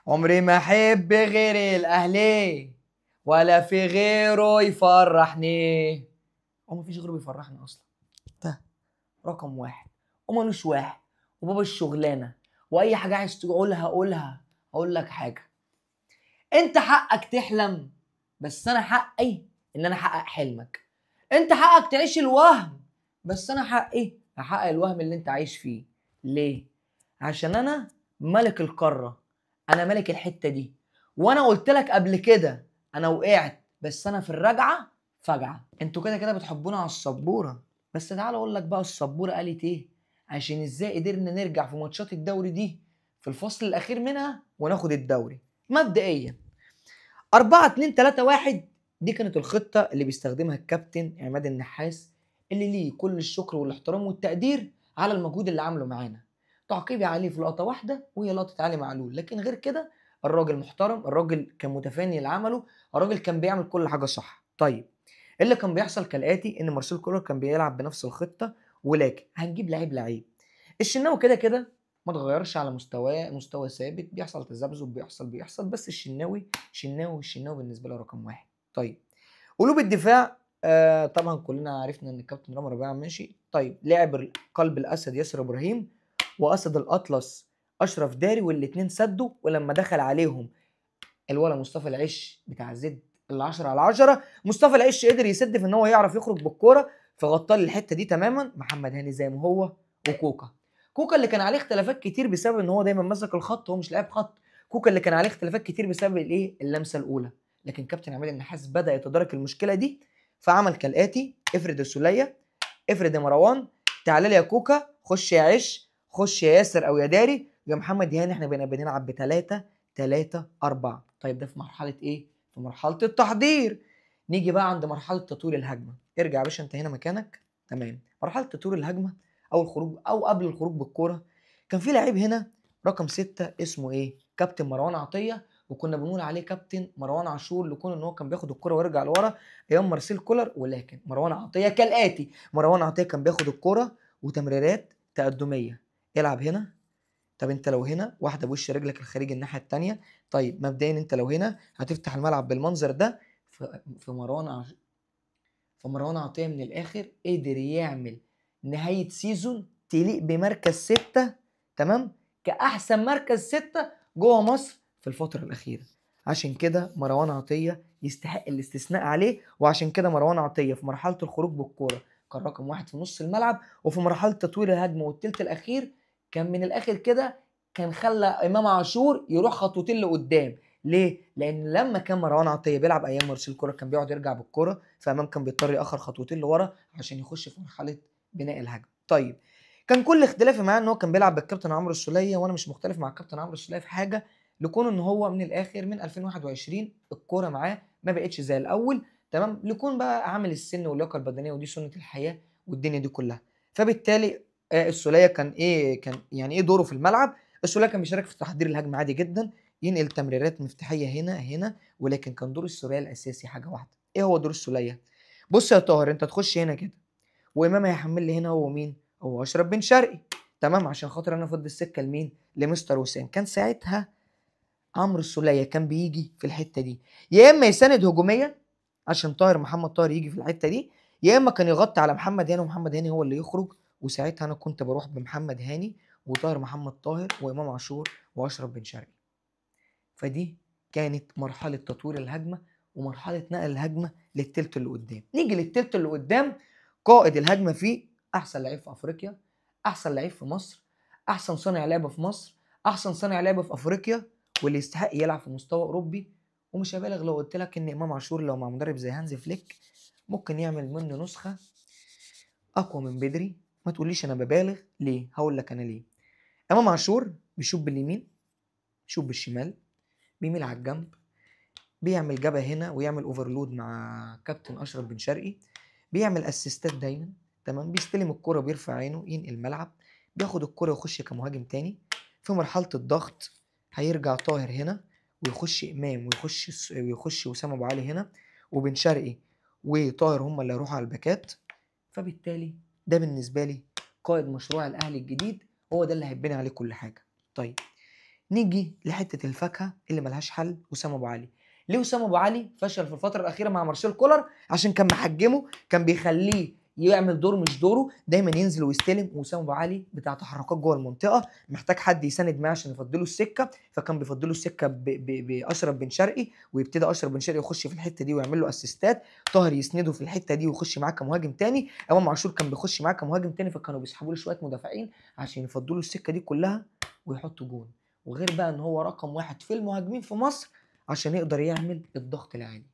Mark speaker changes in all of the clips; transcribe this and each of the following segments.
Speaker 1: عمري ما احب غير الاهلي ولا في غيره يفرحني. هو مفيش غيره بيفرحني اصلا. ده رقم واحد ومالوش واحد وبابا الشغلانه. واي حاجه عايز تقولها قولها. اقول لك حاجه، انت حقك تحلم، بس انا حقي ان انا احقق حلمك. انت حقك تعيش الوهم، بس انا حقي احقق الوهم اللي انت عايش فيه. ليه؟ عشان انا ملك القاره، انا ملك الحته دي. وانا قلت لك قبل كده انا وقعت، بس انا في الرجعه فجعه. انتوا كده كده بتحبونا على السبوره، بس تعال اقول لك بقى السبوره قالت ايه، عشان ازاي قدرنا نرجع في ماتشات الدوري دي في الفصل الاخير منها وناخد الدوري. مبدئيا 4-2-3-1 دي كانت الخطة اللي بيستخدمها الكابتن عماد النحاس، اللي ليه كل الشكر والاحترام والتقدير على المجهود اللي عمله معانا. تعقيبي عليه في لقطة واحدة وهي لقطة علي معلول، لكن غير كده الراجل محترم، الراجل كان متفاني لعمله، الراجل كان بيعمل كل حاجة صح. طيب اللي كان بيحصل كالآتي، إن مارسيل كولر كان بيلعب بنفس الخطة، ولكن هنجيب لعيب. الشناوي كده كده ما اتغيرش على مستوى ثابت، بيحصل تذبذب، بيحصل بس الشناوي بالنسبه له رقم واحد. طيب قلوب الدفاع، طبعا كلنا عرفنا ان الكابتن رامي ربيعه ماشي. طيب لعب قلب الاسد ياسر ابراهيم، واسد الاطلس اشرف داري، والاثنين سدوا. ولما دخل عليهم الولا مصطفى العش بتاع زد ال 10/10، مصطفى العش قدر يسد في ان هو يعرف يخرج بالكوره، فغطى لي الحته دي تماما. محمد هاني زي ما هو، وكوكا اللي كان عليه اختلافات كتير بسبب ان هو دايما مسك الخط، هو مش لاعب خط. كوكا اللي كان عليه اختلافات كتير بسبب الايه، اللمسه الاولى. لكن كابتن عماد النحاس بدا يتدارك المشكله دي، فعمل كالاتي: افرد السوليه، افرد يا مروان، تعالى لي يا كوكا، خش يا عش، خش يا ياسر او يا داري يا محمد هاني. احنا بقينا بنلعب بثلاثه 3-4. طيب ده في مرحله ايه؟ في مرحله التحضير. نيجي بقى عند مرحله تطوير الهجمه. ارجع يا باشا انت هنا مكانك. تمام. مرحله تطوير الهجمه او الخروج او قبل الخروج بالكوره، كان في لعيب هنا رقم 6 اسمه ايه؟ كابتن مروان عطيه. وكنا بنقول عليه كابتن مروان عاشور لكون ان هو كان بياخد الكوره ويرجع لورا ايام مارسيل كولر. ولكن مروان عطيه كالاتي: مروان عطيه كان بياخد الكوره وتمريرات تقدميه. العب هنا. طب انت لو هنا واحده بوش رجلك الخارجي الناحيه الثانيه. طيب مبدئيا انت لو هنا هتفتح الملعب بالمنظر ده. في فمروان عطية من الآخر قدر يعمل نهاية سيزون تليق بمركز 6. تمام، كأحسن مركز 6 جوه مصر في الفترة الأخيرة. عشان كده مروان عطية يستحق الاستثناء عليه، وعشان كده مروان عطية في مرحلة الخروج بالكورة كان رقم واحد في نص الملعب، وفي مرحلة تطوير الهجمة والتلت الأخير كان من الآخر كده كان خلى إمام عاشور يروح خطوتين لقدام. ليه؟ لأن لما كان مروان عطية بيلعب أيام مارسيل كولر كان بيقعد يرجع بالكورة، فامام كان بيضطر ياخر خطوتين لورا عشان يخش في مرحله بناء الهجمه. طيب كان كل اختلافي معاه ان هو كان بيلعب بالكابتن عمرو السوليه، وانا مش مختلف مع الكابتن عمرو السوليه في حاجه، لكون ان هو من الاخر من 2021 الكوره معاه ما بقتش زي الاول. تمام، لكون بقى عامل السن واللياقه البدنيه ودي سنه الحياه والدنيا دي كلها. فبالتالي السوليه كان ايه، كان يعني ايه دوره في الملعب؟ السوليه كان بيشارك في تحضير الهجمه عادي جدا، ينقل تمريرات مفتاحيه هنا، ولكن كان دور السوليه الاساسي حاجه واحده. ايه هو دور السوليه؟ بص يا طاهر، انت تخش هنا كده، وامام هيحمل لي هنا. هو مين؟ هو اشرف بن شرقي. تمام، عشان خاطر انا افضي السكه لمين؟ لمستر وسام. كان ساعتها عمرو السوليه كان بيجي في الحته دي يا اما يساند هجوميا عشان محمد طاهر يجي في الحته دي، يا اما كان يغطي على محمد هاني ومحمد هاني هو اللي يخرج. وساعتها انا كنت بروح بمحمد هاني وطاهر محمد طاهر وامام عاشور واشرف بن شرقي. فدي كانت مرحلة تطوير الهجمة ومرحلة نقل الهجمة للتلت اللي قدام. نيجي للتلت اللي قدام، قائد الهجمة فيه أحسن لعيب في أفريقيا، أحسن لعيب في مصر، أحسن صانع لعبة في مصر، أحسن صانع لعبة في أفريقيا، واللي يستحق يلعب في مستوى أوروبي. ومش هبالغ لو قلت لك إن إمام عاشور لو مع مدرب زي هانز فليك ممكن يعمل منه نسخة أقوى من بدري. ما تقوليش أنا ببالغ، ليه؟ هقول لك أنا ليه. إمام عاشور بيشوط باليمين، بيشوط بالشمال، بيميل على الجنب، بيعمل جبهه هنا ويعمل اوفرلود مع كابتن اشرف بن شرقي، بيعمل اسيستات دايما. تمام، بيستلم الكرة بيرفع عينه ينقل الملعب، بياخد الكرة ويخش كمهاجم تاني. في مرحلة الضغط هيرجع طاهر هنا، ويخش امام، ويخش وسام ابو علي هنا، وبن شرقي وطاهر هم اللي هيروحوا على الباكات. فبالتالي ده بالنسبة لي قائد مشروع الاهلي الجديد، هو ده اللي هيبني عليه كل حاجة. طيب نيجي لحته الفاكهه اللي ملهاش حل، وسام ابو علي. ليه وسام ابو علي فشل في الفتره الاخيره مع مارسيل كولر؟ عشان كان محجمه، كان بيخليه يعمل دور مش دوره، دايما ينزل ويستلم. وسام ابو علي بتاع تحركات جوه المنطقه، محتاج حد يساند معاه عشان يفضله السكه، فكان بيفضله السكه باشرف بن شرقي، ويبتدي اشرف بن شرقي يخش في الحته دي ويعمل له اسيستات، طاهر يسنده في الحته دي ويخش معاه كمهاجم تاني، امام عاشور كان بيخش معاه كمهاجم تاني، فكانوا بيسحبوا له شويه مدافعين عشان يفضلوا السكه دي كلها ويحطوا جون. وغير بقى ان هو رقم واحد في المهاجمين في مصر عشان يقدر يعمل الضغط العالي.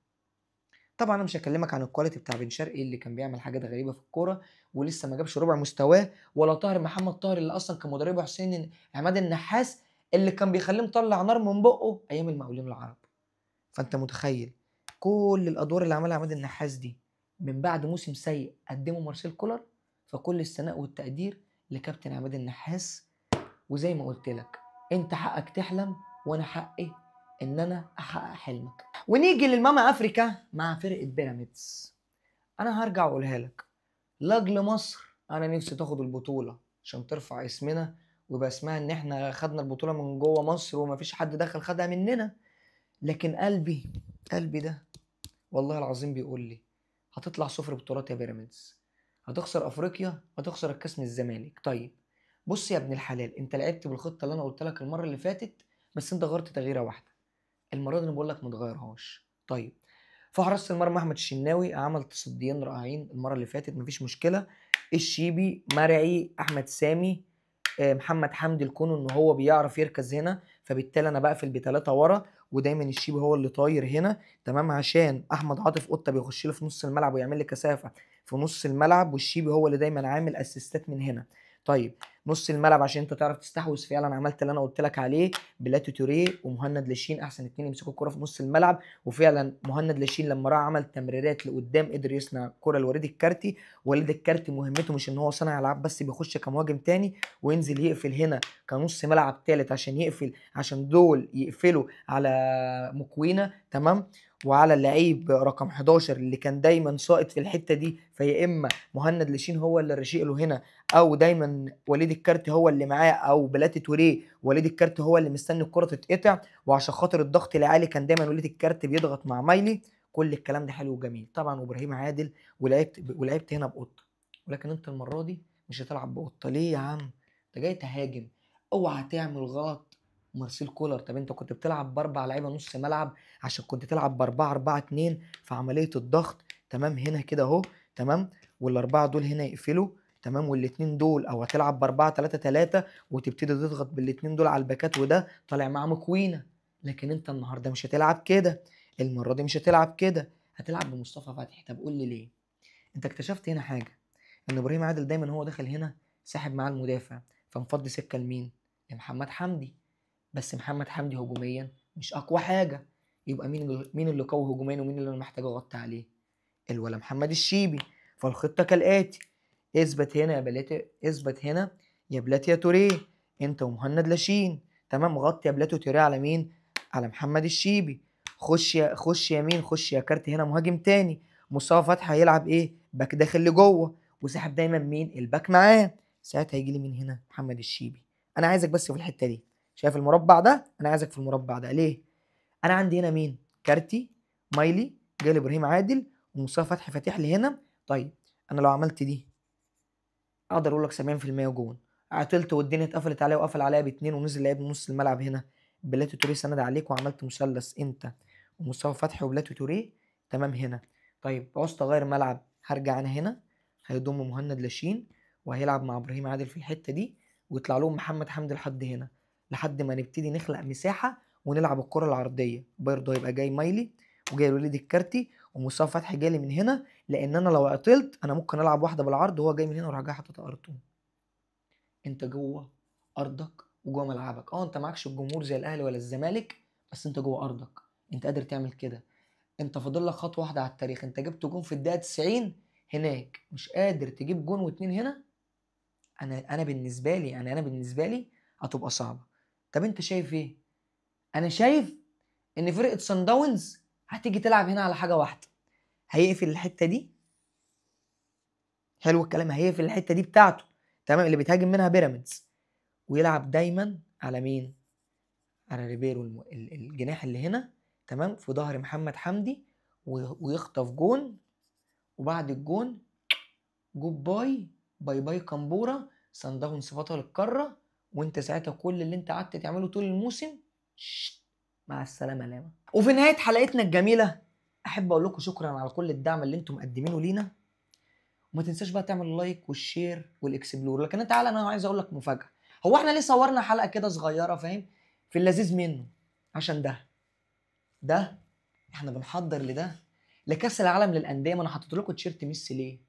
Speaker 1: طبعا انا مش هكلمك عن الكواليتي بتاع بن شرقي اللي كان بيعمل حاجات غريبه في الكوره ولسه ما جابش ربع مستواه، ولا طاهر محمد طاهر اللي اصلا كان مدربه حسين عماد النحاس، اللي كان بيخليه مطلع نار من بقه ايام المقاولين العرب. فانت متخيل كل الادوار اللي عملها عماد النحاس دي من بعد موسم سيء قدمه مارسيل كولر؟ فكل الثناء والتقدير لكابتن عماد النحاس. وزي ما قلت لك، انت حقك تحلم وانا حقي ان انا احقق حلمك. ونيجي للماما افريكا مع فرقه بيراميدز. انا هرجع اقولها لك، لاجل مصر انا نفسي تاخد البطوله عشان ترفع اسمنا، ويبقى اسمها ان احنا خدنا البطوله من جوه مصر ومفيش حد دخل خدها مننا. لكن قلبي ده والله العظيم بيقول لي هتطلع صفر بطولات يا بيراميدز، هتخسر افريقيا، هتخسر الكاس من الزمالك. طيب بص يا ابن الحلال، انت لعبت بالخطه اللي انا قلت لك المره اللي فاتت، بس انت غيرت تغييره واحده. المره دي انا بقول لك ما تغيرهاش. طيب في حراسه المرمى احمد الشناوي عمل تصديين رائعين المره اللي فاتت، مفيش مشكله. الشيبي، مرعي، احمد سامي، محمد حمدي، لكونه ان هو بيعرف يركز هنا، فبالتالي انا بقفل بثلاثه ورا، ودايما الشيبي هو اللي طاير هنا، تمام، عشان احمد عاطف قطه بيخش لي في نص الملعب ويعمل لي كثافه في نص الملعب، والشيبي هو اللي دايما عامل اسيستات من هنا. طيب نص الملعب عشان انت تعرف تستحوذ فعلا عملت اللي انا قلت لك عليه، بلاتي توريه ومهند لاشين احسن اتنين يمسكوا الكره في نص الملعب. وفعلا مهند لاشين لما راح عمل تمريرات لقدام قدر يصنع كره لوليد الكارتي. وليد الكارتي مهمته مش ان هو صانع العاب بس، بيخش كمهاجم تاني وينزل يقفل هنا كنص ملعب تالت عشان يقفل، عشان دول يقفلوا على مكوينه، تمام، وعلى اللعيب رقم 11 اللي كان دايما ساقط في الحته دي، فيا اما مهند لاشين هو اللي رشيق له هنا، او دايما وليد الكارت هو اللي معاه، او بلاتي توريه وليد الكارت هو اللي مستني الكره تتقطع، وعشان خاطر الضغط العالي كان دايما وليد الكارت بيضغط مع مايلي. كل الكلام ده حلو وجميل طبعا، وابراهيم عادل، ولعبت هنا بقطه. ولكن انت المره دي مش هتلعب بقطه. ليه يا عم؟ انت جاي تهاجم، اوعى تعمل غلط مارسيل كولر. طب انت كنت بتلعب باربع لعيبه نص ملعب عشان كنت تلعب باربعه 4-2 في عمليه الضغط، تمام، هنا كده اهو، تمام، والاربعه دول هنا يقفلوا، تمام، والاثنين دول، او هتلعب ب4-3-3 وتبتدي تضغط بالاثنين دول على الباكات، وده طالع مع مكوينه. لكن انت النهارده مش هتلعب كده، المره دي مش هتلعب كده، هتلعب بمصطفى فتحي. طب قول لي ليه؟ انت اكتشفت هنا حاجه، ان ابراهيم عادل دايما هو داخل هنا ساحب معاه المدافع، فمفضي سكه لمين؟ لمحمد حمدي. بس محمد حمدي هجوميا مش اقوى حاجه، يبقى مين اللي قوي هجوميا ومين اللي انا محتاج اغطي عليه؟ الولا محمد الشيبي. فالخطه كالاتي، اثبت هنا يا بلاتي، اثبت هنا يا بلاتي يا توريه، انت ومهند لاشين، تمام، غطي يا بلاتي وتوريه على مين؟ على محمد الشيبي. خش يمين، خش يا كارت هنا مهاجم تاني، مصطفى فتحي هيلعب ايه؟ باك داخل لجوه، وسحب دايما مين؟ الباك معاه. ساعتها هيجي لي مين هنا؟ محمد الشيبي. انا عايزك بس في الحته دي، شايف المربع ده؟ انا عايزك في المربع ده. ليه؟ انا عندي هنا مين؟ كارتي، مايلي، جاي ابراهيم عادل، ومصطفى فتحي فاتح لي هنا. طيب انا لو عملت دي اقدر اقول لك 70% جون. عطلت والدنيا اتقفلت عليا وقفل عليا باتنين ونزل لعيب من نص الملعب هنا، بلاتي توريه سند عليك وعملت مثلث انت ومصطفى فتحي وبلاتي توريه، تمام هنا. طيب عوزت اغير ملعب، هرجع انا هنا، هيضم مهند لاشين وهيلعب مع ابراهيم عادل في الحته دي، ويطلع لهم محمد حمدي لحد هنا، لحد ما نبتدي نخلق مساحه ونلعب الكره العرضيه. برضه هيبقى جاي مايلي وجاي وليد الكارتي ومصطفى فتحي جالي من هنا، لان انا لو عطلت انا ممكن العب واحده بالعرض وهو جاي من هنا وراح جاي حاطط ارتو. انت جوه ارضك وجوه ملعبك، انت معكش الجمهور زي الاهلي ولا الزمالك، بس انت جوه ارضك، انت قادر تعمل كده. انت فاضل لك خطوه واحده على التاريخ، انت جبت جون في الدقيقه 90 هناك، مش قادر تجيب جون واتنين هنا. انا بالنسبه لي هتبقى صعبه. طب انت شايف ايه؟ انا شايف ان فرقه سان داونز هتيجي تلعب هنا على حاجه واحده، هيقفل الحته دي، حلو الكلام، هيقفل الحته دي بتاعته، تمام، اللي بيتهاجم منها بيراميدز، ويلعب دايما على مين؟ على ريبيرو الجناح اللي هنا، تمام، في ضهر محمد حمدي، ويخطف جون، وبعد الجون جود باي، باي باي كامبورا، صن داونز بطل القاره، وانت ساعتها كل اللي انت قعدت تعمله طول الموسم مع السلامه لاما. وفي نهايه حلقتنا الجميله احب اقول لكم شكرا على كل الدعم اللي انتم مقدمينه لينا، وما تنساش بقى تعمل اللايك والشير والاكسبلور. لكن تعالى انا عايز اقول لك مفاجاه، هو احنا ليه صورنا حلقه كده صغيره فاهم في اللذيذ منه؟ عشان ده احنا بنحضر لكاس العالم للانديه. ما انا حاطط لكم تيشيرت ميسي ليه؟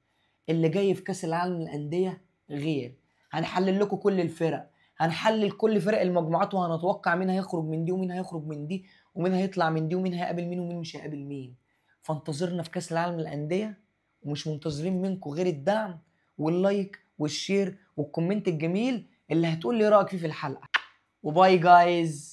Speaker 1: اللي جاي في كاس العالم للانديه غير، هنحلل لكم كل الفرق، هنحلل كل فرق المجموعات، وهنتوقع مين هيخرج من دي ومين هيخرج من دي ومين هيطلع من دي ومين هيقابل مين ومين مش هيقابل مين. فانتظرنا في كاس العالم للانديه، ومش منتظرين منكم غير الدعم واللايك والشير والكومنت الجميل اللي هتقول لي رايك فيه في الحلقه. وباي جايز.